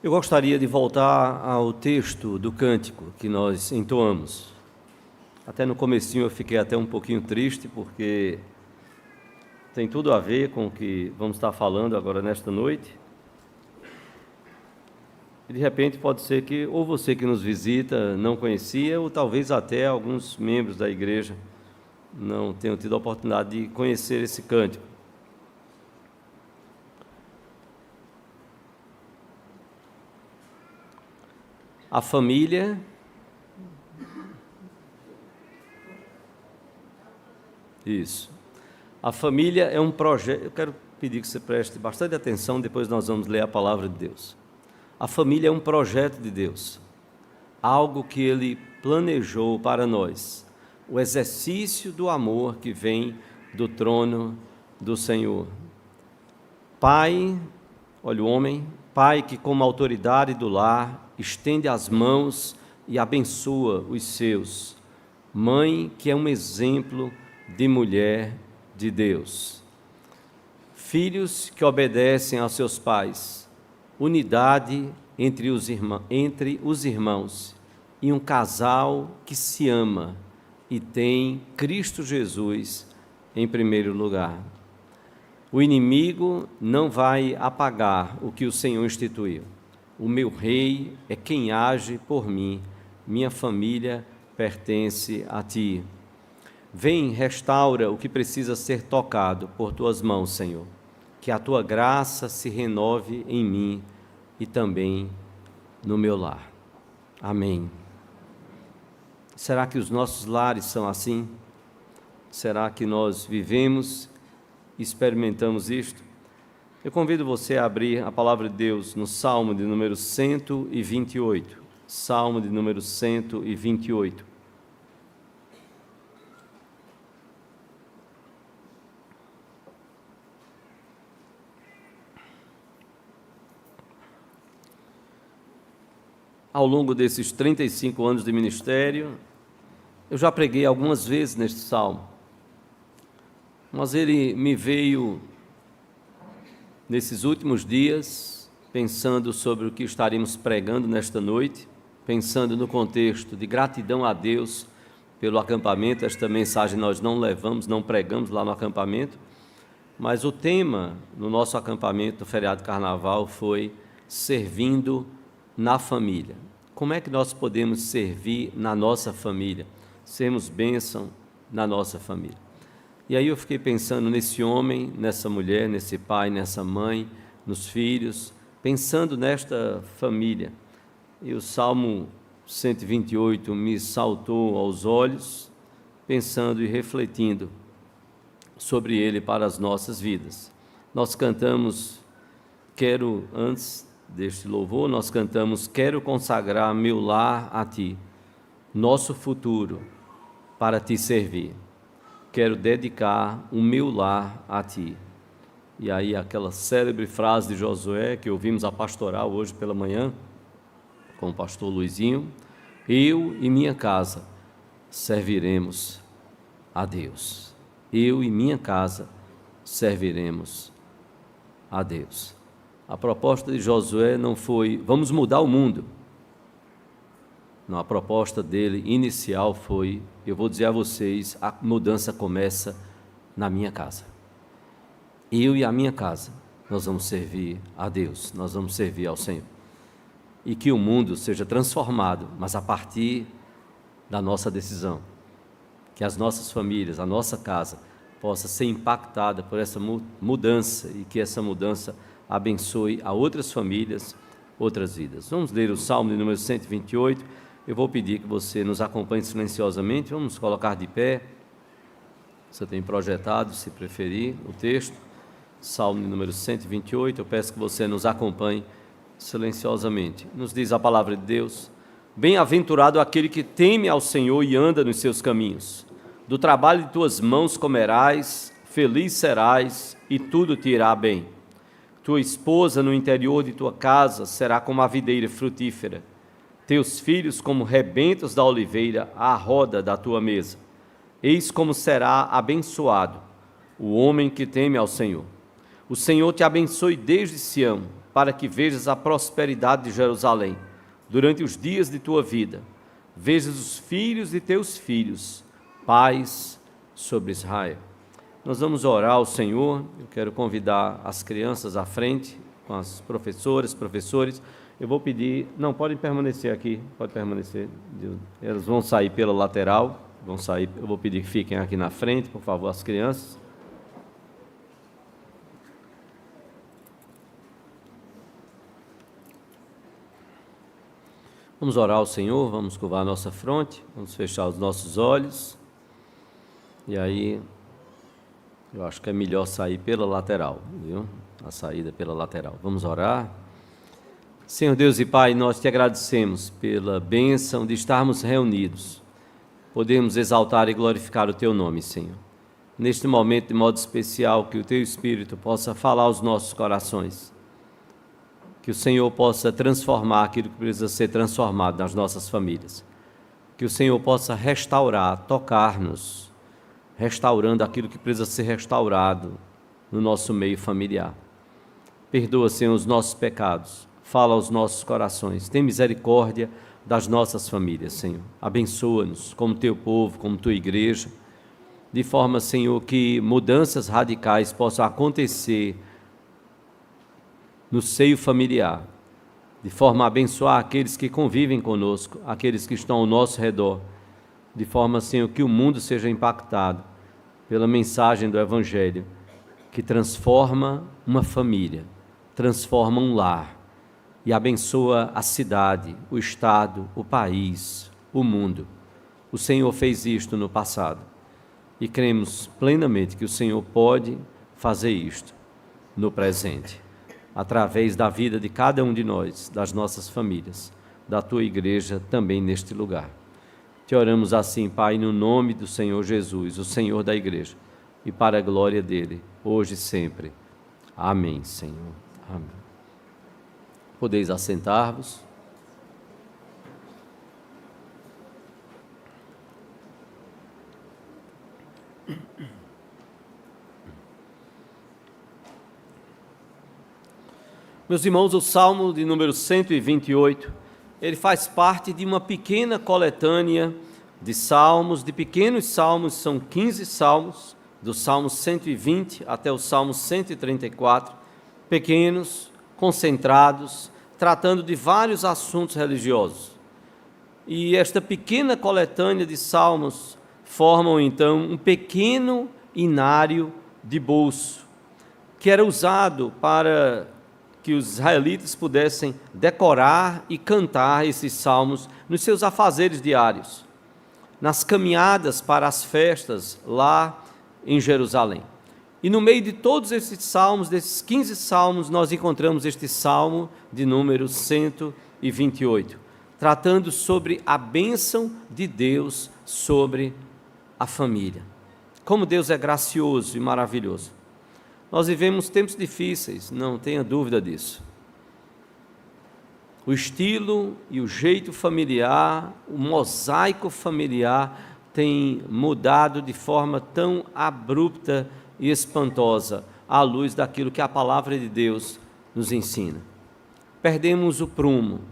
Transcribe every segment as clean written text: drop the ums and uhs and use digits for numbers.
Eu gostaria de voltar ao texto do cântico que nós entoamos. Até no comecinho eu fiquei até um pouquinho triste, porque tem tudo a ver com o que vamos estar falando agora nesta noite. E de repente pode ser que ou você que nos visita não conhecia, ou talvez até alguns membros da igreja não tenham tido a oportunidade de conhecer esse cântico. A família Isso. A família é um projeto. Eu quero pedir que você preste bastante atenção, depois nós vamos ler a palavra de Deus. A família é um projeto de Deus, algo que Ele planejou para nós, o exercício do amor que vem do trono do Senhor. Pai, olha o homem, pai que como autoridade do lar estende as mãos e abençoa os seus. Mãe que é um exemplo de mulher de Deus. Filhos que obedecem aos seus pais. Unidade entre os irmãos. E um casal que se ama e tem Cristo Jesus em primeiro lugar. O inimigo não vai apagar o que o Senhor instituiu. O meu rei é quem age por mim, minha família pertence a ti. Vem, restaura o que precisa ser tocado por tuas mãos, Senhor. Que a tua graça se renove em mim e também no meu lar. Amém. Será que os nossos lares são assim? Será que nós vivemos e experimentamos isto? Eu convido você a abrir a palavra de Deus no Salmo de número 128. Salmo de número 128. Ao longo desses 35 anos de ministério, eu já preguei algumas vezes neste salmo, mas ele me veio nesses últimos dias, pensando sobre o que estaremos pregando nesta noite, pensando no contexto de gratidão a Deus pelo acampamento. Esta mensagem nós não pregamos lá no acampamento, mas o tema no nosso acampamento, no feriado de carnaval, foi servindo na família. Como é que nós podemos servir na nossa família? Sermos bênção na nossa família. E aí eu fiquei pensando nesse homem, nessa mulher, nesse pai, nessa mãe, nos filhos, pensando nesta família. E o Salmo 128 me saltou aos olhos, pensando e refletindo sobre ele para as nossas vidas. Nós cantamos, antes deste louvor, nós cantamos: quero consagrar meu lar a ti, nosso futuro para te servir. Quero dedicar o meu lar a ti. E aí aquela célebre frase de Josué que ouvimos a pastoral hoje pela manhã, com o pastor Luizinho: eu e minha casa serviremos a Deus. Eu e minha casa serviremos a Deus. A proposta de Josué não foi: vamos mudar o mundo. Não, a proposta dele inicial foi: eu vou dizer a vocês, a mudança começa na minha casa. Eu e a minha casa, nós vamos servir a Deus, nós vamos servir ao Senhor. E que o mundo seja transformado, mas a partir da nossa decisão. Que as nossas famílias, a nossa casa, possa ser impactada por essa mudança e que essa mudança abençoe a outras famílias, outras vidas. Vamos ler o Salmo de número 128. Eu vou pedir que você nos acompanhe silenciosamente. Vamos colocar de pé. Você tem projetado, se preferir, o texto. Salmo de número 128. Eu peço que você nos acompanhe silenciosamente. Nos diz a palavra de Deus: bem-aventurado aquele que teme ao Senhor e anda nos seus caminhos. Do trabalho de tuas mãos comerás, feliz serás e tudo te irá bem. Tua esposa no interior de tua casa será como a videira frutífera, teus filhos como rebentos da oliveira à roda da tua mesa. Eis como será abençoado o homem que teme ao Senhor. O Senhor te abençoe desde Sião, para que vejas a prosperidade de Jerusalém durante os dias de tua vida. Vejas os filhos de teus filhos, paz sobre Israel. Nós vamos orar ao Senhor. Eu quero convidar as crianças à frente, com as professoras, professores. Eu vou pedir, não, podem permanecer aqui, pode permanecer. Elas vão sair pela lateral, vão sair, eu vou pedir que fiquem aqui na frente, por favor, as crianças. Vamos orar ao Senhor, vamos curvar a nossa fronte, vamos fechar os nossos olhos. E aí, eu acho que é melhor sair pela lateral, viu? A saída pela lateral. Vamos orar. Senhor Deus e Pai, nós te agradecemos pela bênção de estarmos reunidos. Podemos exaltar e glorificar o Teu nome, Senhor. Neste momento, de modo especial, que o Teu Espírito possa falar aos nossos corações. Que o Senhor possa transformar aquilo que precisa ser transformado nas nossas famílias. Que o Senhor possa restaurar, tocar-nos, restaurando aquilo que precisa ser restaurado no nosso meio familiar. Perdoa, Senhor, os nossos pecados. Fala aos nossos corações. Tem misericórdia das nossas famílias, Senhor. Abençoa-nos como Teu povo, como Tua igreja, de forma, Senhor, que mudanças radicais possam acontecer no seio familiar, de forma a abençoar aqueles que convivem conosco, aqueles que estão ao nosso redor, de forma, Senhor, que o mundo seja impactado pela mensagem do Evangelho, que transforma uma família, transforma um lar, e abençoa a cidade, o estado, o país, o mundo. O Senhor fez isto no passado e cremos plenamente que o Senhor pode fazer isto no presente, através da vida de cada um de nós, das nossas famílias, da Tua igreja também neste lugar. Te oramos assim, Pai, no nome do Senhor Jesus, o Senhor da igreja, e para a glória dEle, hoje e sempre. Amém, Senhor. Amém. Podeis assentar-vos. Meus irmãos, o Salmo de número 128, ele faz parte de uma pequena coletânea de salmos, de pequenos salmos, são 15 salmos, do Salmo 120 até o Salmo 134, pequenos, concentrados, tratando de vários assuntos religiosos. E esta pequena coletânea de salmos formam, então, um pequeno inário de bolso, que era usado para que os israelitas pudessem decorar e cantar esses salmos nos seus afazeres diários, nas caminhadas para as festas lá em Jerusalém. E no meio de todos esses salmos, desses 15 salmos, nós encontramos este salmo de número 128, tratando sobre a bênção de Deus sobre a família. Como Deus é gracioso e maravilhoso. Nós vivemos tempos difíceis, não tenha dúvida disso. O estilo e o jeito familiar, o mosaico familiar tem mudado de forma tão abrupta e espantosa à luz daquilo que a palavra de Deus nos ensina. Perdemos o prumo,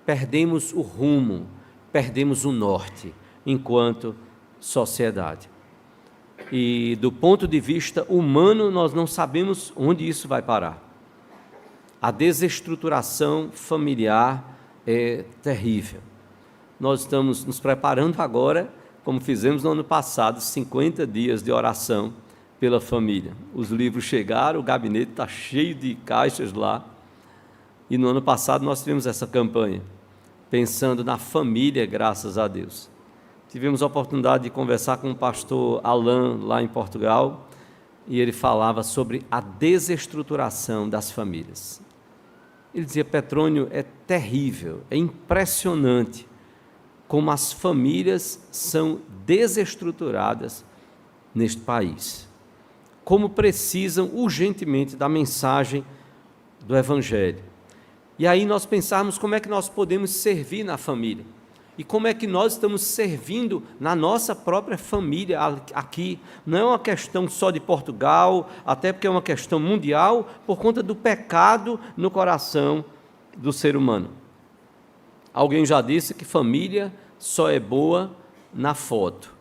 perdemos o rumo, perdemos o norte enquanto sociedade. E do ponto de vista humano, nós não sabemos onde isso vai parar. A desestruturação familiar é terrível. Nós estamos nos preparando agora, como fizemos no ano passado, 50 dias de oração pela família. Os livros chegaram, o gabinete está cheio de caixas lá, e no ano passado nós tivemos essa campanha, pensando na família, graças a Deus. Tivemos a oportunidade de conversar com o pastor Alain, lá em Portugal, e ele falava sobre a desestruturação das famílias. Ele dizia: Petrônio, é terrível, é impressionante como as famílias são desestruturadas neste país. Como precisam urgentemente da mensagem do Evangelho. E aí nós pensarmos como é que nós podemos servir na família. E como é que nós estamos servindo na nossa própria família aqui. Não é uma questão só de Portugal, até porque é uma questão mundial, por conta do pecado no coração do ser humano. Alguém já disse que família só é boa na foto.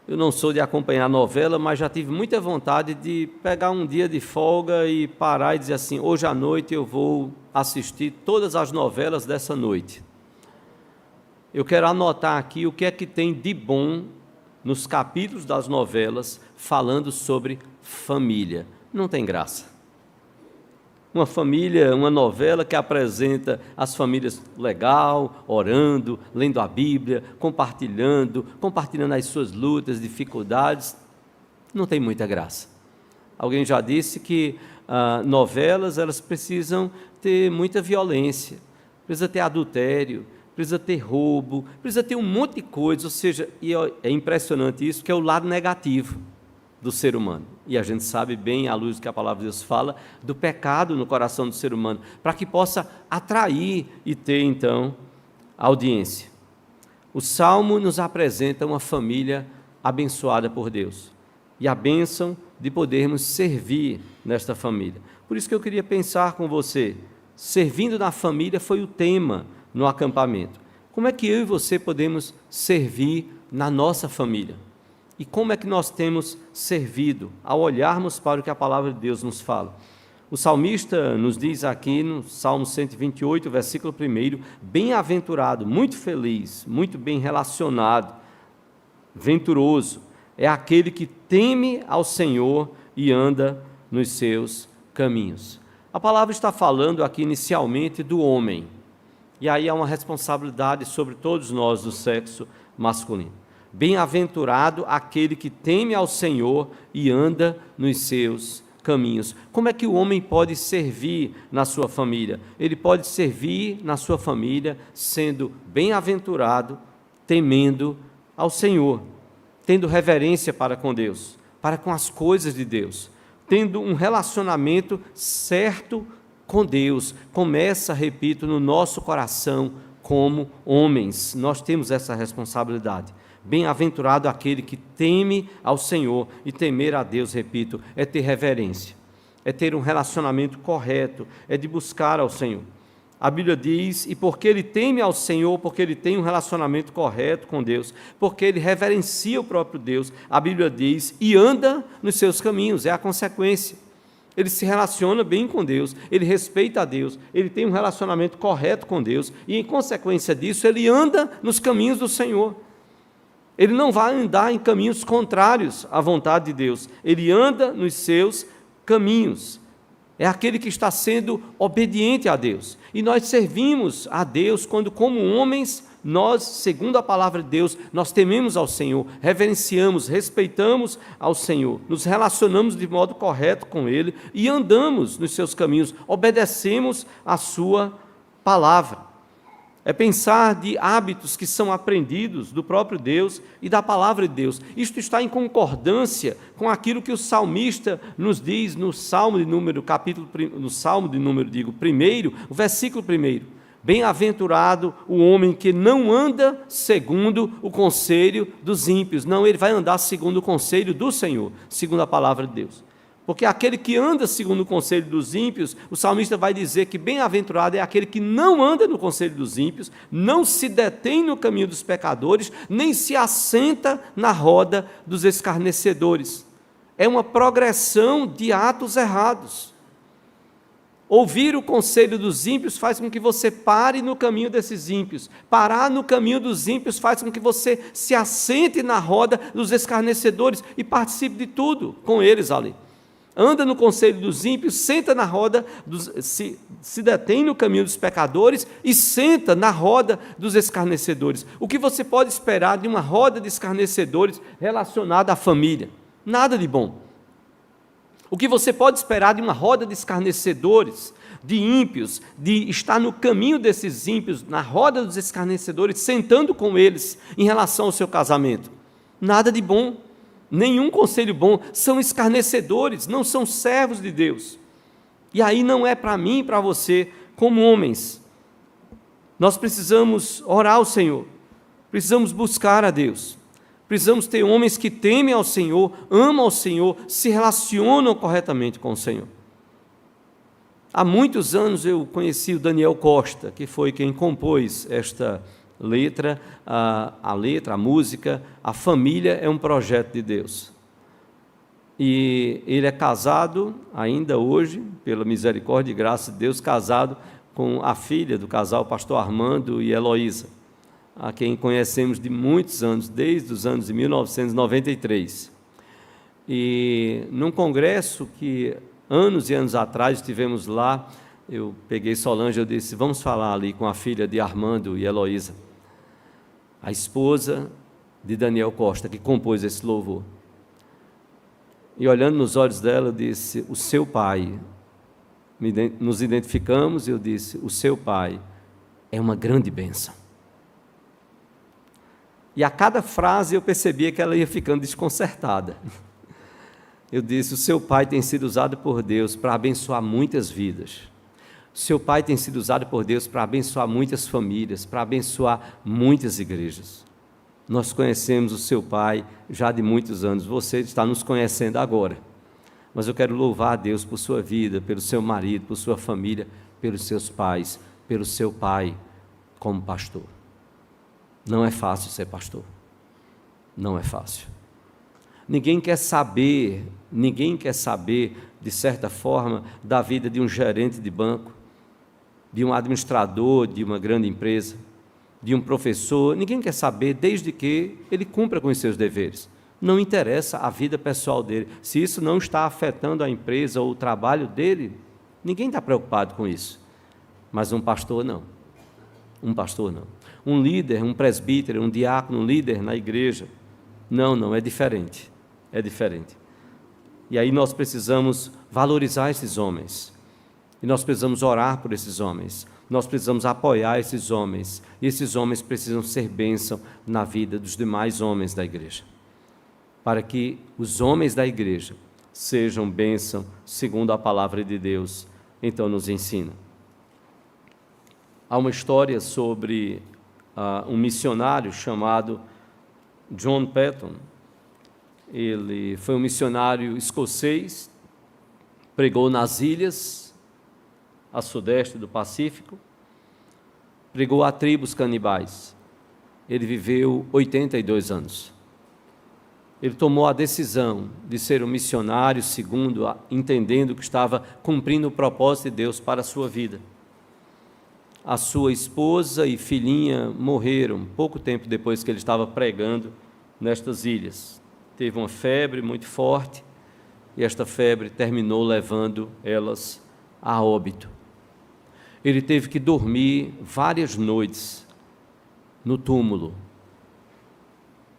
Eu não sou de acompanhar novela, mas já tive muita vontade de pegar um dia de folga e parar e dizer assim, hoje à noite eu vou assistir todas as novelas dessa noite. Eu quero anotar aqui o que é que tem de bom nos capítulos das novelas falando sobre família. Não tem graça. Uma família, uma novela que apresenta as famílias legal, orando, lendo a Bíblia, compartilhando as suas lutas, dificuldades, não tem muita graça. Alguém já disse que novelas, elas precisam ter muita violência, precisa ter adultério, precisa ter roubo, precisa ter um monte de coisa, ou seja, e é impressionante isso, que é o lado negativo do ser humano. E a gente sabe bem, à luz do que a palavra de Deus fala, do pecado no coração do ser humano, para que possa atrair e ter, então, audiência. O Salmo nos apresenta uma família abençoada por Deus, e a bênção de podermos servir nesta família. Por isso que eu queria pensar com você, servindo na família foi o tema no acampamento. Como é que eu e você podemos servir na nossa família? E como é que nós temos servido ao olharmos para o que a palavra de Deus nos fala? O salmista nos diz aqui no Salmo 128, versículo 1, bem-aventurado, muito feliz, muito bem relacionado, venturoso, é aquele que teme ao Senhor e anda nos seus caminhos. A palavra está falando aqui inicialmente do homem, e aí há uma responsabilidade sobre todos nós do sexo masculino. Bem-aventurado aquele que teme ao Senhor e anda nos seus caminhos. Como é que o homem pode servir na sua família? Ele pode servir na sua família sendo bem-aventurado, temendo ao Senhor, tendo reverência para com Deus, para com as coisas de Deus, tendo um relacionamento certo com Deus. Começa, repito, no nosso coração como homens. Nós temos essa responsabilidade. Bem-aventurado aquele que teme ao Senhor, e temer a Deus, repito, é ter reverência, é ter um relacionamento correto, é de buscar ao Senhor. A Bíblia diz, e porque ele teme ao Senhor, porque ele tem um relacionamento correto com Deus, porque ele reverencia o próprio Deus, a Bíblia diz, e anda nos seus caminhos, é a consequência. Ele se relaciona bem com Deus, ele respeita a Deus, ele tem um relacionamento correto com Deus, e em consequência disso, ele anda nos caminhos do Senhor. Ele não vai andar em caminhos contrários à vontade de Deus, ele anda nos seus caminhos. É aquele que está sendo obediente a Deus. E nós servimos a Deus quando, como homens, nós, segundo a palavra de Deus, nós tememos ao Senhor, reverenciamos, respeitamos ao Senhor, nos relacionamos de modo correto com Ele e andamos nos seus caminhos, obedecemos a sua palavra. É pensar de hábitos que são aprendidos do próprio Deus e da palavra de Deus. Isto está em concordância com aquilo que o salmista nos diz no Salmo de número, o versículo 1. Bem-aventurado o homem que não anda segundo o conselho dos ímpios. Não, ele vai andar segundo o conselho do Senhor, segundo a palavra de Deus. Porque aquele que anda segundo o conselho dos ímpios, o salmista vai dizer que bem-aventurado é aquele que não anda no conselho dos ímpios, não se detém no caminho dos pecadores, nem se assenta na roda dos escarnecedores. É uma progressão de atos errados. Ouvir o conselho dos ímpios faz com que você pare no caminho desses ímpios. Parar no caminho dos ímpios faz com que você se assente na roda dos escarnecedores e participe de tudo com eles ali. Anda no conselho dos ímpios, senta na roda, se detém no caminho dos pecadores e senta na roda dos escarnecedores. O que você pode esperar de uma roda de escarnecedores relacionada à família? Nada de bom. O que você pode esperar de uma roda de escarnecedores, de ímpios, de estar no caminho desses ímpios, na roda dos escarnecedores, sentando com eles em relação ao seu casamento? Nada de bom. Nenhum conselho bom, são escarnecedores, não são servos de Deus. E aí não é para mim e para você, como homens. Nós precisamos orar ao Senhor, precisamos buscar a Deus, precisamos ter homens que temem ao Senhor, amam ao Senhor, se relacionam corretamente com o Senhor. Há muitos anos eu conheci o Daniel Costa, que foi quem compôs esta letra, a música, A Família é um Projeto de Deus. E ele é casado, ainda hoje, pela misericórdia e graça de Deus, casado com a filha do casal, pastor Armando e Heloísa, a quem conhecemos de muitos anos, desde os anos de 1993. E num congresso que anos e anos atrás estivemos lá, eu peguei Solange e eu disse, vamos falar ali com a filha de Armando e Heloísa, a esposa de Daniel Costa, que compôs esse louvor. E olhando nos olhos dela, eu disse, o seu pai, nos identificamos, e eu disse, o seu pai é uma grande bênção. E a cada frase eu percebia que ela ia ficando desconcertada. Eu disse, o seu pai tem sido usado por Deus para abençoar muitas vidas. O seu pai tem sido usado por Deus para abençoar muitas famílias, para abençoar muitas igrejas. Nós conhecemos o seu pai já de muitos anos, você está nos conhecendo agora. Mas eu quero louvar a Deus por sua vida, pelo seu marido, por sua família, pelos seus pais, pelo seu pai como pastor. Não é fácil ser pastor. Não é fácil. Ninguém quer saber, de certa forma, da vida de um gerente de banco, de um administrador de uma grande empresa, de um professor. Ninguém quer saber, desde que ele cumpra com os seus deveres. Não interessa a vida pessoal dele. Se isso não está afetando a empresa ou o trabalho dele, ninguém está preocupado com isso. Mas um pastor não. Um pastor não. Um líder, um presbítero, um diácono, um líder na igreja. Não, é diferente. É diferente. E aí nós precisamos valorizar esses homens. E nós precisamos orar por esses homens. Nós precisamos apoiar esses homens. E esses homens precisam ser bênção na vida dos demais homens da igreja. Para que os homens da igreja sejam bênção segundo a palavra de Deus. Então nos ensina. Há uma história sobre um missionário chamado John Paton. Ele foi um missionário escocês, pregou nas ilhas, a sudeste do Pacífico, pregou a tribos canibais. Ele viveu 82 anos. Ele tomou a decisão de ser um missionário, entendendo que estava cumprindo o propósito de Deus para a sua vida. A sua esposa e filhinha morreram pouco tempo depois que ele estava pregando nestas ilhas. Teve uma febre muito forte e esta febre terminou levando elas a óbito. Ele teve que dormir várias noites no túmulo,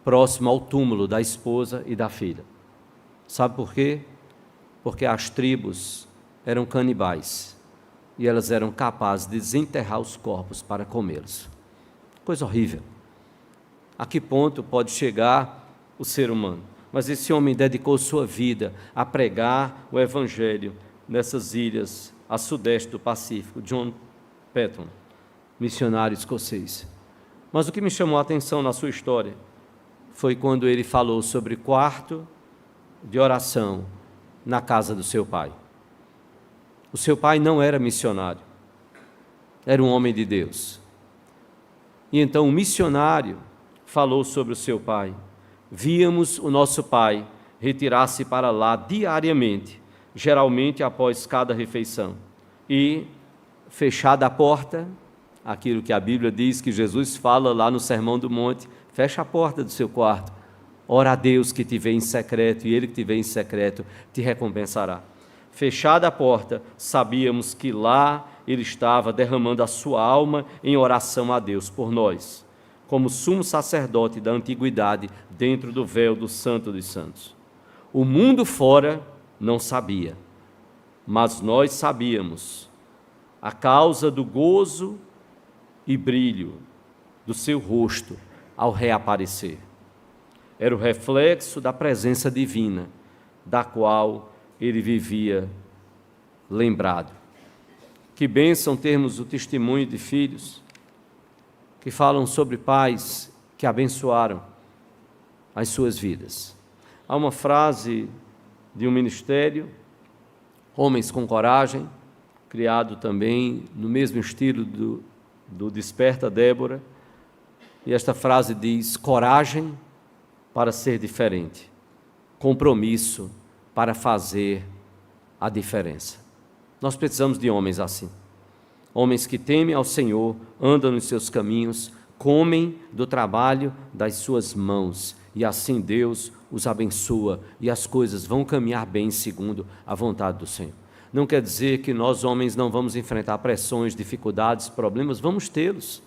próximo ao túmulo da esposa e da filha. Sabe por quê? Porque as tribos eram canibais e elas eram capazes de desenterrar os corpos para comê-los. Coisa horrível. A que ponto pode chegar o ser humano? Mas esse homem dedicou sua vida a pregar o evangelho nessas ilhas a sudeste do Pacífico. John Paton, missionário escocês. Mas o que me chamou a atenção na sua história foi quando ele falou sobre quarto de oração na casa do seu pai. O seu pai não era missionário, era um homem de Deus. E então o missionário falou sobre o seu pai. Víamos o nosso pai retirar-se para lá diariamente, geralmente após cada refeição. E, fechada a porta, aquilo que a Bíblia diz que Jesus fala lá no Sermão do Monte, fecha a porta do seu quarto, ora a Deus que te vê em secreto, e Ele que te vê em secreto te recompensará. Fechada a porta, sabíamos que lá Ele estava derramando a sua alma em oração a Deus por nós, como sumo sacerdote da antiguidade dentro do véu do Santo dos Santos. O mundo fora não sabia, mas nós sabíamos, a causa do gozo e brilho do seu rosto ao reaparecer. Era o reflexo da presença divina, da qual ele vivia lembrado. Que bênção termos o testemunho de filhos que falam sobre pais que abençoaram as suas vidas. Há uma frase de um ministério, Homens com Coragem, criado também no mesmo estilo do Desperta Débora, e esta frase diz: coragem para ser diferente, compromisso para fazer a diferença. Nós precisamos de homens assim, homens que temem ao Senhor, andam nos seus caminhos, comem do trabalho das suas mãos, e assim Deus os abençoa e as coisas vão caminhar bem segundo a vontade do Senhor. Não quer dizer que nós homens não vamos enfrentar pressões, dificuldades, problemas, vamos tê-los.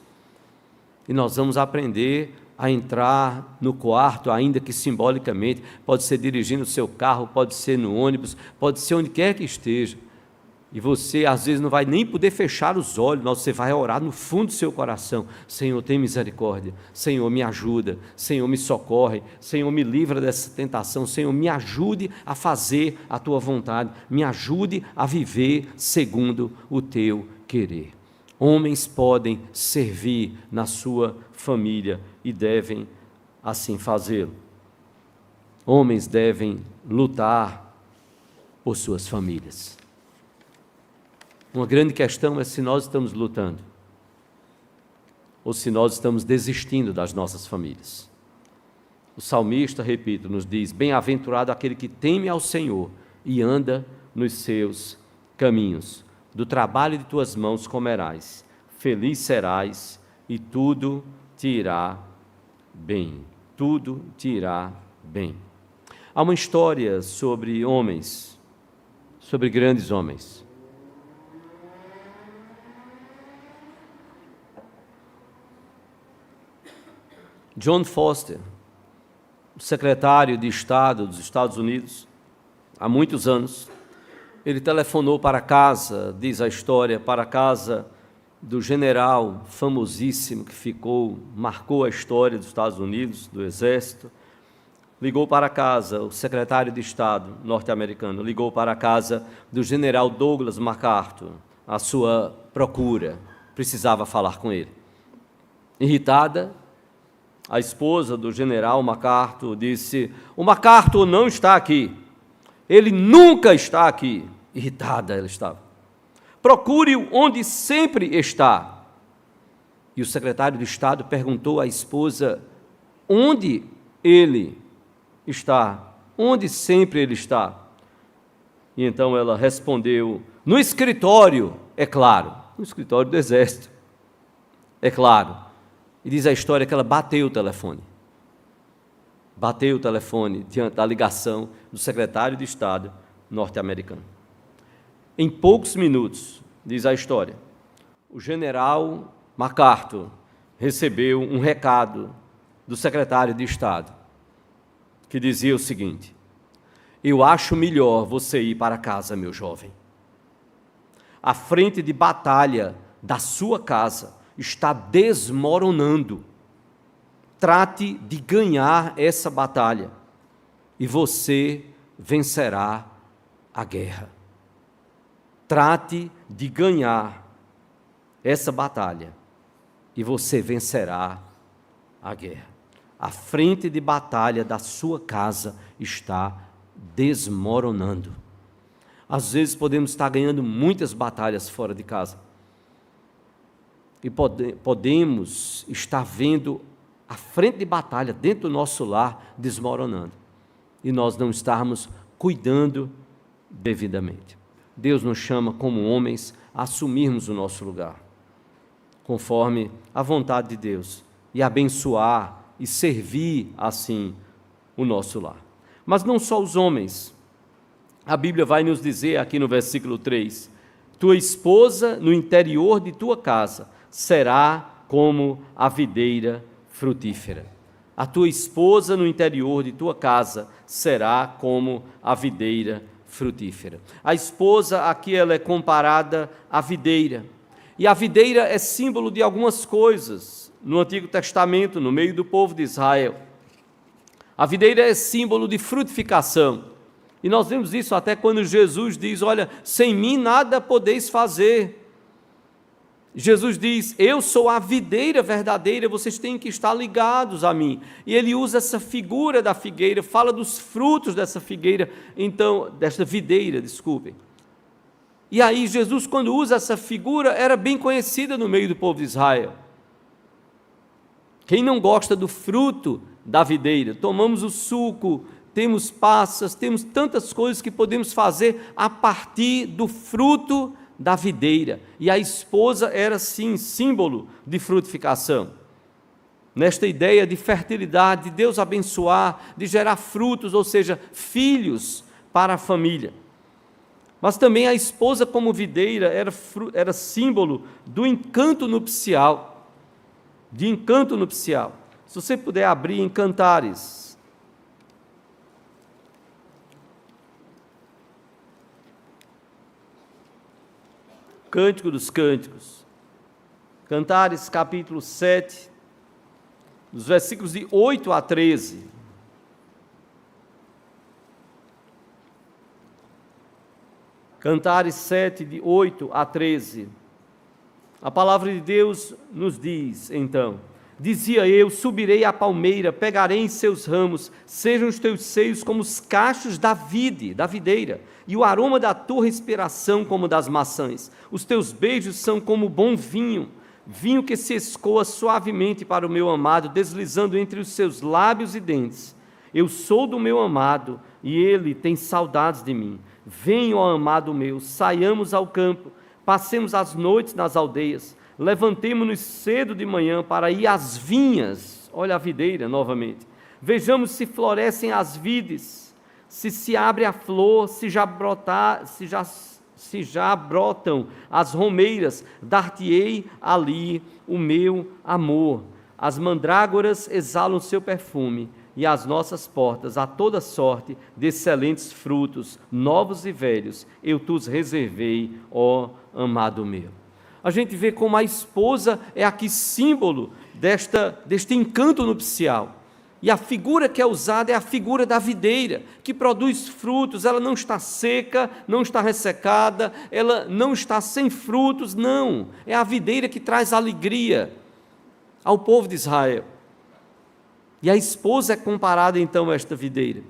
E nós vamos aprender a entrar no quarto, ainda que simbolicamente, pode ser dirigindo o seu carro, pode ser no ônibus, pode ser onde quer que esteja. E você, às vezes, não vai nem poder fechar os olhos, mas você vai orar no fundo do seu coração: Senhor, tem misericórdia, Senhor, me ajuda, Senhor, me socorre, Senhor, me livra dessa tentação, Senhor, me ajude a fazer a Tua vontade, me ajude a viver segundo o Teu querer. Homens podem servir na sua família e devem assim fazê-lo. Homens devem lutar por suas famílias. Uma grande questão é se nós estamos lutando ou se nós estamos desistindo das nossas famílias. O salmista, repito, nos diz: bem-aventurado aquele que teme ao Senhor e anda nos seus caminhos. Do trabalho de tuas mãos comerás, feliz serás e tudo te irá bem. Tudo te irá bem. Há uma história sobre homens, sobre grandes homens. John Foster, secretário de Estado dos Estados Unidos, há muitos anos, ele telefonou para casa, diz a história, para a casa do general famosíssimo que marcou a história dos Estados Unidos, do Exército. Ligou para casa, o secretário de Estado norte-americano, ligou para a casa do general Douglas MacArthur, à sua procura, precisava falar com ele. Irritada, a esposa do general MacArthur disse: o MacArthur não está aqui, ele nunca está aqui. Irritada ela estava. Procure-o onde sempre está. E o secretário de Estado perguntou à esposa: onde ele está? Onde sempre ele está? E então ela respondeu: no escritório, é claro, no escritório do Exército, é claro. E diz a história que ela bateu o telefone diante da ligação do secretário de Estado norte-americano. Em poucos minutos, diz a história, o general MacArthur recebeu um recado do secretário de Estado, que dizia o seguinte: eu acho melhor você ir para casa, meu jovem. A frente de batalha da sua casa está desmoronando. Trate de ganhar essa batalha e você vencerá a guerra. Trate de ganhar essa batalha e você vencerá a guerra. A frente de batalha da sua casa está desmoronando. Às vezes podemos estar ganhando muitas batalhas fora de casa e podemos estar vendo a frente de batalha dentro do nosso lar desmoronando e nós não estarmos cuidando devidamente. Deus nos chama como homens a assumirmos o nosso lugar, conforme a vontade de Deus, e abençoar e servir assim o nosso lar. Mas não só os homens. A Bíblia vai nos dizer aqui no versículo 3, tua esposa no interior de tua casa será como a videira frutífera. A tua esposa no interior de tua casa será como a videira frutífera. A esposa aqui ela é comparada à videira. E a videira é símbolo de algumas coisas no Antigo Testamento, no meio do povo de Israel. A videira é símbolo de frutificação. E nós vemos isso até quando Jesus diz: olha, sem mim nada podeis fazer. Jesus diz: eu sou a videira verdadeira, vocês têm que estar ligados a mim. E ele usa essa figura da figueira, fala dos frutos dessa figueira, então, desta videira, desculpem. E aí Jesus, quando usa essa figura, era bem conhecida no meio do povo de Israel. Quem não gosta do fruto da videira? Tomamos o suco, temos passas, temos tantas coisas que podemos fazer a partir do fruto da videira, e a esposa era sim símbolo de frutificação, nesta ideia de fertilidade, de Deus abençoar, de gerar frutos, ou seja, filhos para a família. Mas também a esposa como videira era símbolo do encanto nupcial, de encanto nupcial. Se você puder abrir em Cantares, Cântico dos Cânticos, Cantares capítulo 7, dos versículos de 8 a 13. Cantares 7, de 8 a 13. A palavra de Deus nos diz, então: dizia eu, subirei à palmeira, pegarei em seus ramos, sejam os teus seios como os cachos da videira, e o aroma da tua respiração como das maçãs. Os teus beijos são como bom vinho, vinho que se escoa suavemente para o meu amado, deslizando entre os seus lábios e dentes. Eu sou do meu amado, e ele tem saudades de mim. Venha, ó amado meu, saiamos ao campo, passemos as noites nas aldeias, levantemo-nos cedo de manhã para ir às vinhas, olha a videira novamente, vejamos se florescem as vides, se abre a flor, se já brotam as romeiras, dar-te-ei ali o meu amor. As mandrágoras exalam seu perfume, e às nossas portas há toda sorte de excelentes frutos, novos e velhos, eu tus reservei, ó amado meu. A gente vê como a esposa é aqui símbolo deste encanto nupcial. E a figura que é usada é a figura da videira, que produz frutos. Ela não está seca, não está ressecada, ela não está sem frutos, não. É a videira que traz alegria ao povo de Israel. E a esposa é comparada então a esta videira.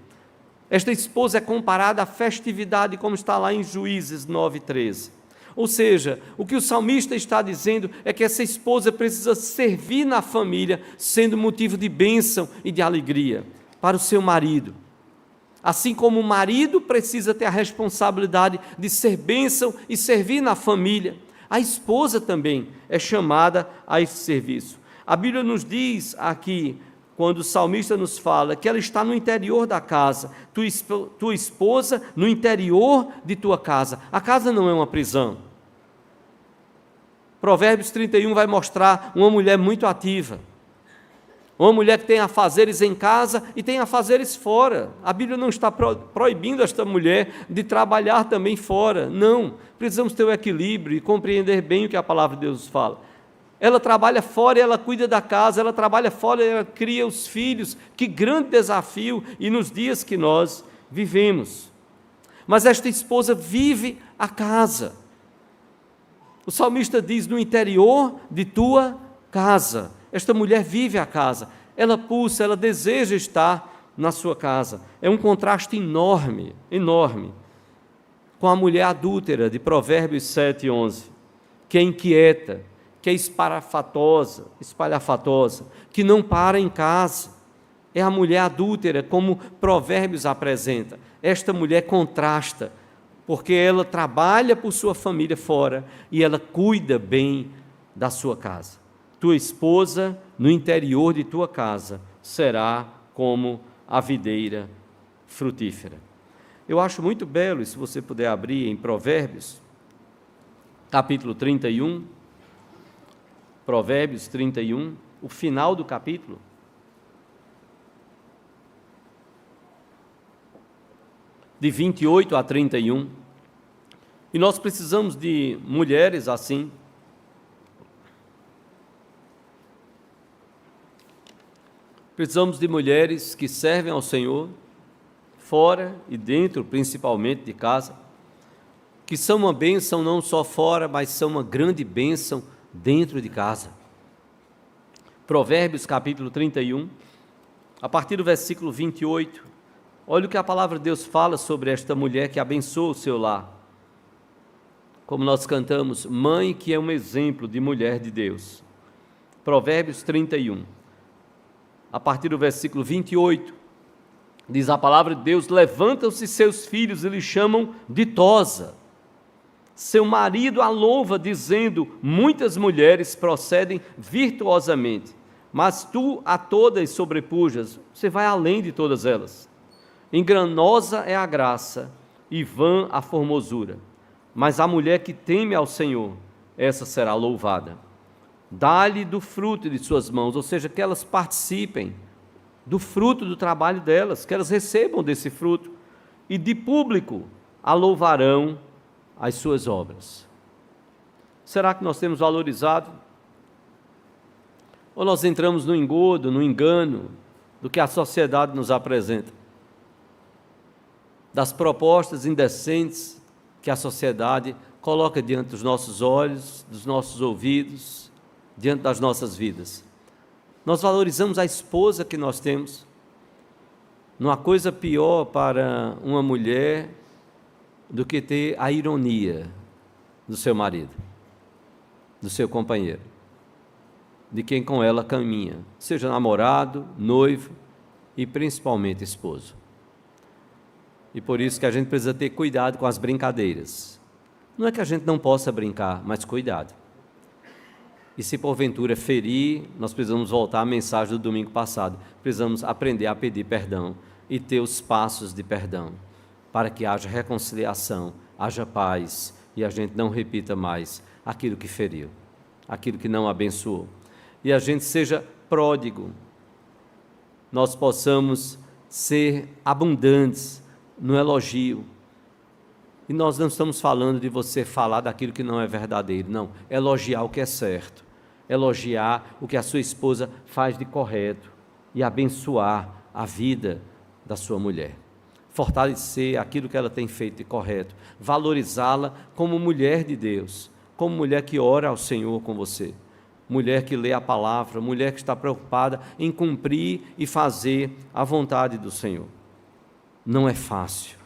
Esta esposa é comparada à festividade, como está lá em Juízes 9:13. Ou seja, o que o salmista está dizendo é que essa esposa precisa servir na família, sendo motivo de bênção e de alegria para o seu marido. Assim como o marido precisa ter a responsabilidade de ser bênção e servir na família, a esposa também é chamada a esse serviço. A Bíblia nos diz aqui, quando o salmista nos fala que ela está no interior da casa, tua esposa no interior de tua casa. A casa não é uma prisão. Provérbios 31 vai mostrar uma mulher muito ativa, uma mulher que tem afazeres em casa e tem afazeres fora. A Bíblia não está proibindo esta mulher de trabalhar também fora, não. Precisamos ter o equilíbrio e compreender bem o que a palavra de Deus fala. Ela trabalha fora e ela cuida da casa, ela trabalha fora e ela cria os filhos. Que grande desafio, e nos dias que nós vivemos. Mas esta esposa vive a casa. O salmista diz: no interior de tua casa. Esta mulher vive a casa, ela pulsa, ela deseja estar na sua casa. É um contraste enorme, enorme, com a mulher adúltera de Provérbios 7:11, que é inquieta, que é espalhafatosa, que não para em casa. É a mulher adúltera, como Provérbios apresenta. Esta mulher contrasta, porque ela trabalha por sua família fora e ela cuida bem da sua casa. Tua esposa, no interior de tua casa, será como a videira frutífera. Eu acho muito belo, e se você puder abrir em Provérbios, capítulo 31, Provérbios 31, o final do capítulo, de 28 a 31, e nós precisamos de mulheres assim. Precisamos de mulheres que servem ao Senhor, fora e dentro, principalmente de casa, que são uma bênção não só fora, mas são uma grande bênção dentro de casa. Provérbios capítulo 31, a partir do versículo 28, olha o que a palavra de Deus fala sobre esta mulher que abençoa o seu lar. Como nós cantamos, mãe que é um exemplo de mulher de Deus. Provérbios 31, a partir do versículo 28, diz a palavra de Deus: levantam-se seus filhos e lhe chamam ditosa. Seu marido a louva, dizendo: muitas mulheres procedem virtuosamente, mas tu a todas sobrepujas. Você vai além de todas elas. Enganosa é a graça e vã a formosura, mas a mulher que teme ao Senhor, essa será louvada. Dá-lhe do fruto de suas mãos, ou seja, que elas participem do fruto do trabalho delas, que elas recebam desse fruto, e de público a louvarão as suas obras. Será que nós temos valorizado? Ou nós entramos no engodo, no engano do que a sociedade nos apresenta? Das propostas indecentes que a sociedade coloca diante dos nossos olhos, dos nossos ouvidos, diante das nossas vidas. Nós valorizamos a esposa que nós temos. Não há coisa pior para uma mulher do que ter a ironia do seu marido, do seu companheiro, de quem com ela caminha, seja namorado, noivo e principalmente esposo. E por isso que a gente precisa ter cuidado com as brincadeiras. Não é que a gente não possa brincar, mas cuidado. E se porventura ferir, nós precisamos voltar à mensagem do domingo passado. Precisamos aprender a pedir perdão e ter os passos de perdão, para que haja reconciliação, haja paz e a gente não repita mais aquilo que feriu, aquilo que não abençoou. E a gente seja pródigo, nós possamos ser abundantes no elogio. E nós não estamos falando de você falar daquilo que não é verdadeiro, não. Elogiar o que é certo, elogiar o que a sua esposa faz de correto e abençoar a vida da sua mulher. Fortalecer aquilo que ela tem feito de correto, valorizá-la como mulher de Deus, como mulher que ora ao Senhor com você, mulher que lê a palavra, mulher que está preocupada em cumprir e fazer a vontade do Senhor. Não é fácil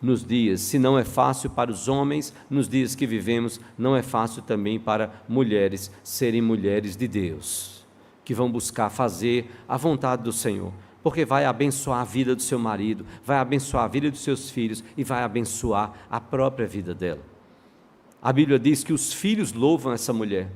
nos dias, se não é fácil para os homens, nos dias que vivemos, não é fácil também para mulheres serem mulheres de Deus, que vão buscar fazer a vontade do Senhor, porque vai abençoar a vida do seu marido, vai abençoar a vida dos seus filhos e vai abençoar a própria vida dela. A Bíblia diz que os filhos louvam essa mulher.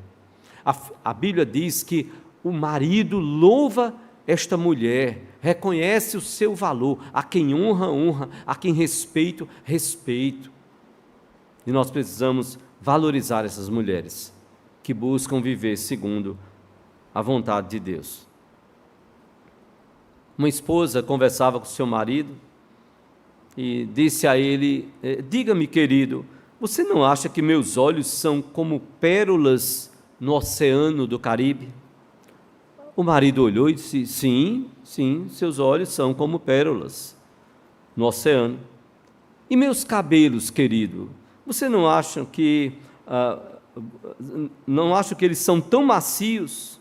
A Bíblia diz que o marido louva esta mulher, reconhece o seu valor, a quem honra, honra, a quem respeito, respeito. E nós precisamos valorizar essas mulheres que buscam viver segundo a vontade de Deus. Uma esposa conversava com seu marido e disse a ele: diga-me, querido, você não acha que meus olhos são como pérolas no oceano do Caribe? O marido olhou e disse: sim, seus olhos são como pérolas no oceano. E meus cabelos, querido, você não acha que eles são tão macios?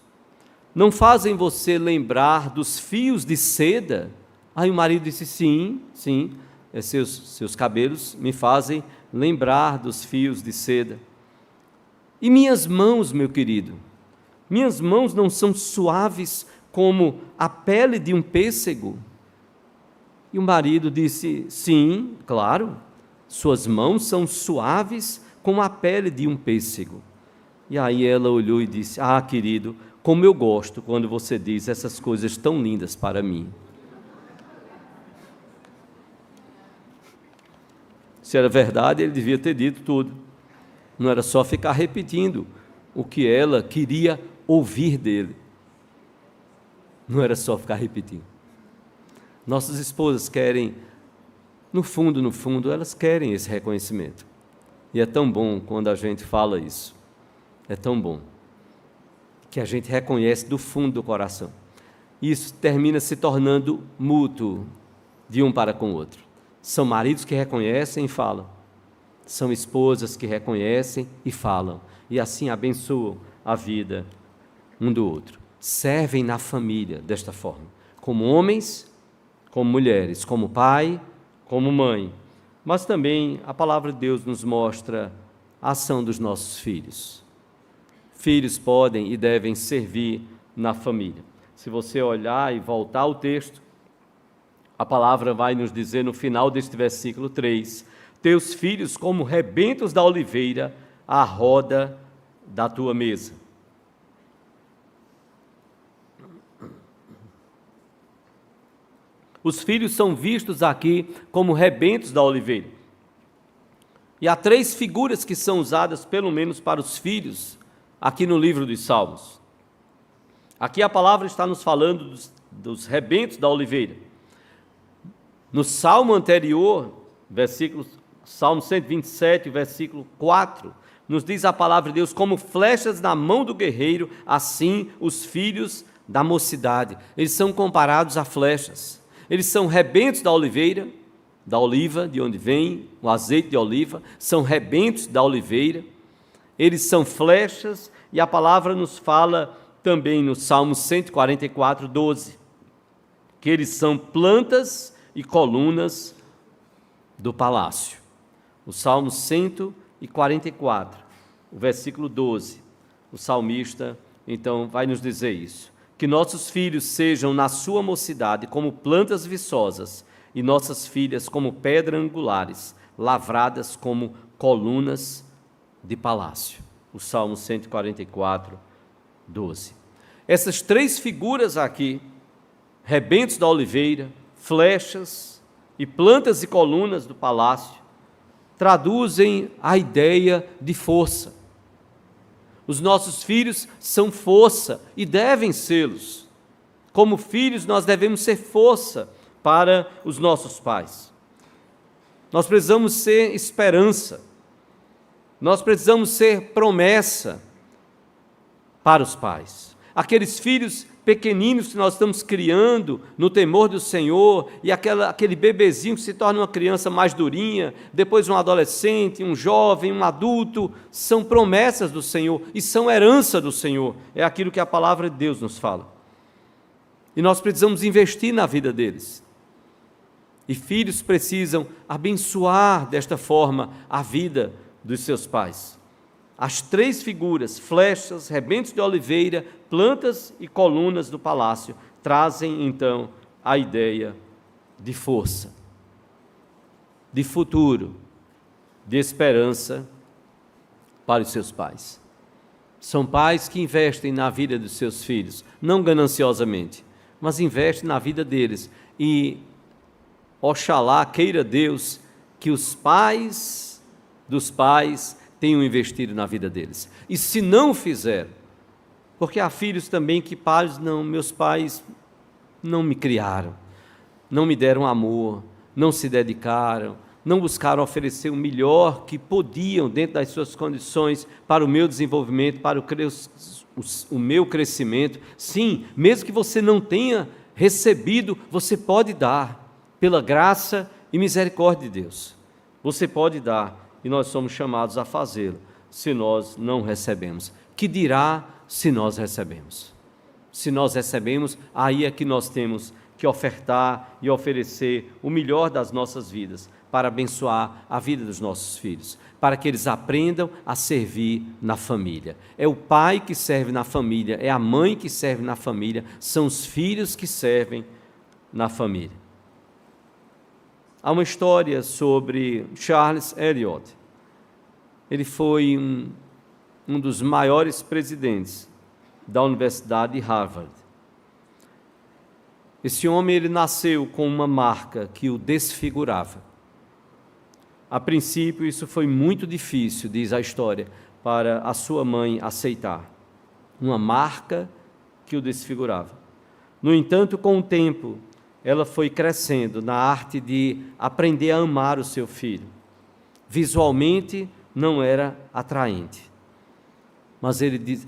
Não fazem você lembrar dos fios de seda? Aí o marido disse: sim, seus cabelos me fazem lembrar dos fios de seda. E minhas mãos, meu querido, minhas mãos não são suaves como a pele de um pêssego? E o marido disse: sim, claro, suas mãos são suaves como a pele de um pêssego. E aí ela olhou e disse: ah, querido, como eu gosto quando você diz essas coisas tão lindas para mim. Se era verdade, ele devia ter dito tudo. Não era só ficar repetindo o que ela queria ouvir dele. Não era só ficar repetindo. Nossas esposas querem, no fundo, elas querem esse reconhecimento. E é tão bom quando a gente fala isso. É tão bom que a gente reconhece do fundo do coração. Isso termina se tornando mútuo de um para com o outro. São maridos que reconhecem e falam: São esposas que reconhecem e falam, e assim abençoam a vida um do outro. Servem na família desta forma, como homens, como mulheres, como pai, como mãe. Mas também a palavra de Deus nos mostra a ação dos nossos filhos. Filhos podem e devem servir na família. Se você olhar e voltar ao texto, a palavra vai nos dizer no final deste versículo 3, teus filhos como rebentos da oliveira à roda da tua mesa. Os filhos são vistos aqui como rebentos da oliveira. E há 3 figuras que são usadas, pelo menos para os filhos, aqui no livro dos Salmos. Aqui a palavra está nos falando dos rebentos da oliveira. No salmo anterior, Salmo 127, versículo 4, nos diz a palavra de Deus, como flechas na mão do guerreiro, assim os filhos da mocidade. Eles são comparados a flechas. Eles são rebentos da oliveira, da oliva, de onde vem o azeite de oliva, são rebentos da oliveira, eles são flechas, e a palavra nos fala também no Salmo 144, 12, que eles são plantas e colunas do palácio. O Salmo 144, o versículo 12, o salmista então vai nos dizer isso, que nossos filhos sejam na sua mocidade como plantas viçosas e nossas filhas como pedras angulares, lavradas como colunas de palácio. O Salmo 144, 12. Essas 3 figuras aqui, rebentos da oliveira, flechas e plantas e colunas do palácio, traduzem a ideia de força. Os nossos filhos são força e devem sê-los. Como filhos, nós devemos ser força para os nossos pais. Nós precisamos ser esperança. Nós precisamos ser promessa para os pais. Aqueles filhos pequeninos que nós estamos criando no temor do Senhor, e aquele bebezinho que se torna uma criança mais durinha, depois um adolescente, um jovem, um adulto, são promessas do Senhor e são herança do Senhor. É aquilo que a palavra de Deus nos fala. E nós precisamos investir na vida deles. E filhos precisam abençoar desta forma a vida dos seus pais. As 3 figuras, flechas, rebentos de oliveira, plantas e colunas do palácio, trazem então a ideia de força, de futuro, de esperança para os seus pais. São pais que investem na vida dos seus filhos, não gananciosamente, mas investem na vida deles. E oxalá queira Deus que os pais dos pais tenham investido na vida deles. E se não fizer, porque há filhos também que pais, não, meus pais não me criaram, não me deram amor, não se dedicaram, não buscaram oferecer o melhor que podiam dentro das suas condições para o meu desenvolvimento, para o meu crescimento. Sim, mesmo que você não tenha recebido, você pode dar, pela graça e misericórdia de Deus. Você pode dar, e nós somos chamados a fazê-lo, se nós não recebemos. Que dirá se nós recebemos? Se nós recebemos, aí é que nós temos que ofertar e oferecer o melhor das nossas vidas, para abençoar a vida dos nossos filhos, para que eles aprendam a servir na família. É o pai que serve na família, é a mãe que serve na família, são os filhos que servem na família. Há uma história sobre Charles Eliot. Ele foi um dos maiores presidentes da Universidade de Harvard. Esse homem, ele nasceu com uma marca que o desfigurava. A princípio, isso foi muito difícil, diz a história, para a sua mãe aceitar. Uma marca que o desfigurava. No entanto, com o tempo, ela foi crescendo na arte de aprender a amar o seu filho. Visualmente, não era atraente. Mas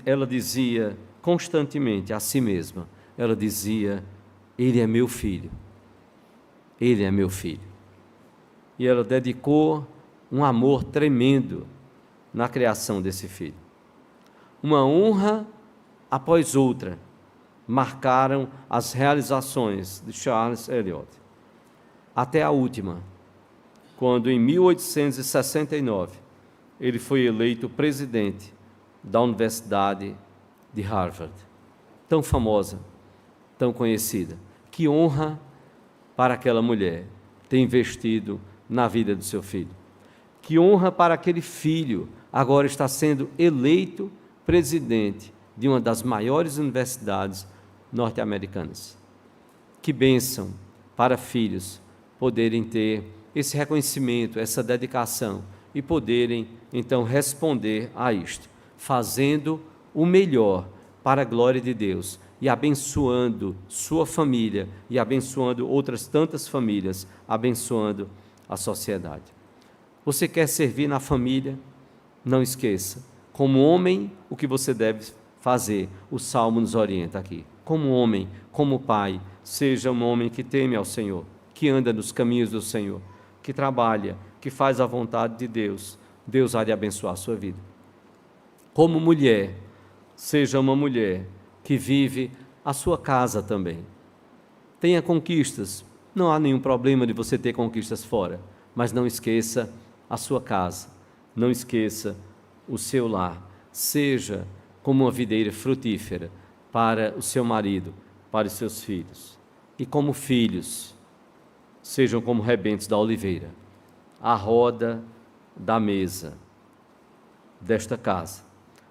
ela dizia constantemente a si mesma, ela dizia, ele é meu filho. Ele é meu filho. E ela dedicou um amor tremendo na criação desse filho. Uma honra após outra marcaram as realizações de Charles Eliot, até a última, quando em 1869 ele foi eleito presidente da Universidade de Harvard, tão famosa, tão conhecida. Que honra para aquela mulher ter investido na vida do seu filho. Que honra para aquele filho agora estar sendo eleito presidente de uma das maiores universidades norte-americanas. Que bênção para filhos poderem ter esse reconhecimento, essa dedicação e poderem então responder a isto, fazendo o melhor para a glória de Deus e abençoando sua família e abençoando outras tantas famílias, abençoando a sociedade. Você quer servir na família? Não esqueça, como homem, o que você deve fazer. O Salmo nos orienta aqui. Como homem, como pai, seja um homem que teme ao Senhor, que anda nos caminhos do Senhor, que trabalha, que faz a vontade de Deus. Deus há de abençoar a sua vida. Como mulher, seja uma mulher que vive a sua casa também. Tenha conquistas, não há nenhum problema de você ter conquistas fora, mas não esqueça a sua casa, não esqueça o seu lar. Seja como uma videira frutífera para o seu marido, para os seus filhos. E como filhos, sejam como rebentos da oliveira, à roda da mesa desta casa.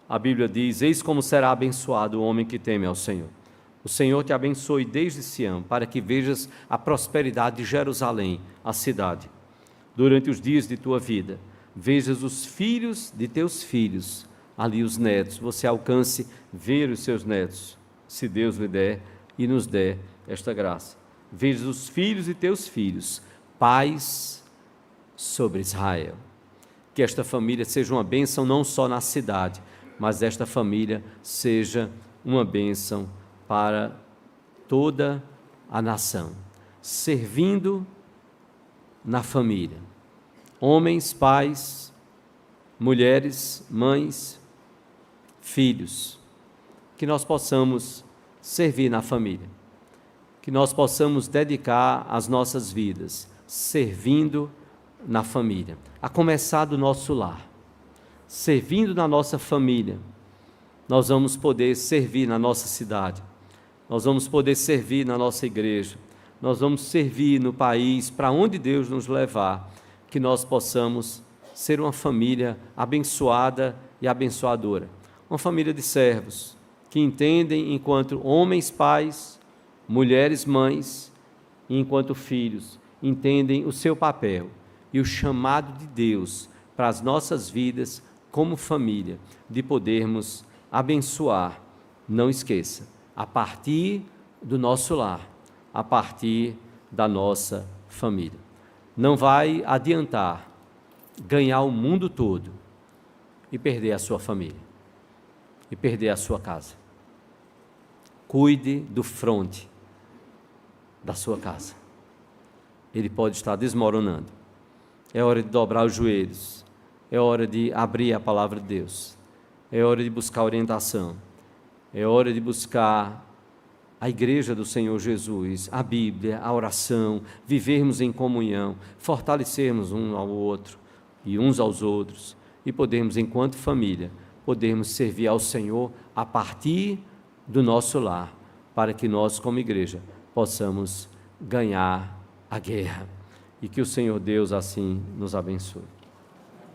A Bíblia diz: eis como será abençoado o homem que teme ao Senhor. O Senhor te abençoe desde Sião, para que vejas a prosperidade de Jerusalém, a cidade. Durante os dias de tua vida, vejas os filhos de teus filhos, ali os netos, você alcance ver os seus netos, se Deus lhe der e nos der esta graça. Vejas os filhos de teus filhos, paz sobre Israel. Que esta família seja uma bênção não só na cidade, mas esta família seja uma bênção para toda a nação, servindo na família. Homens, pais, mulheres, mães, filhos, que nós possamos servir na família, que nós possamos dedicar as nossas vidas servindo na família, a começar do nosso lar. Servindo na nossa família, nós vamos poder servir na nossa cidade, nós vamos poder servir na nossa igreja, nós vamos servir no país, para onde Deus nos levar, que nós possamos ser uma família abençoada e abençoadora, uma família de servos, que entendem enquanto homens pais, mulheres mães, e enquanto filhos, entendem o seu papel e o chamado de Deus para as nossas vidas, como família, de podermos abençoar. Não esqueça, a partir do nosso lar, a partir da nossa família. Não vai adiantar ganhar o mundo todo e perder a sua família, e perder a sua casa. Cuide do fronte da sua casa. Ele pode estar desmoronando. É hora de dobrar os joelhos. É hora de abrir a palavra de Deus. É hora de buscar orientação. É hora de buscar a igreja do Senhor Jesus, a Bíblia, a oração, vivermos em comunhão, fortalecermos um ao outro e uns aos outros e podermos, enquanto família, podermos servir ao Senhor a partir do nosso lar, para que nós, como igreja, possamos ganhar a guerra. E que o Senhor Deus assim nos abençoe.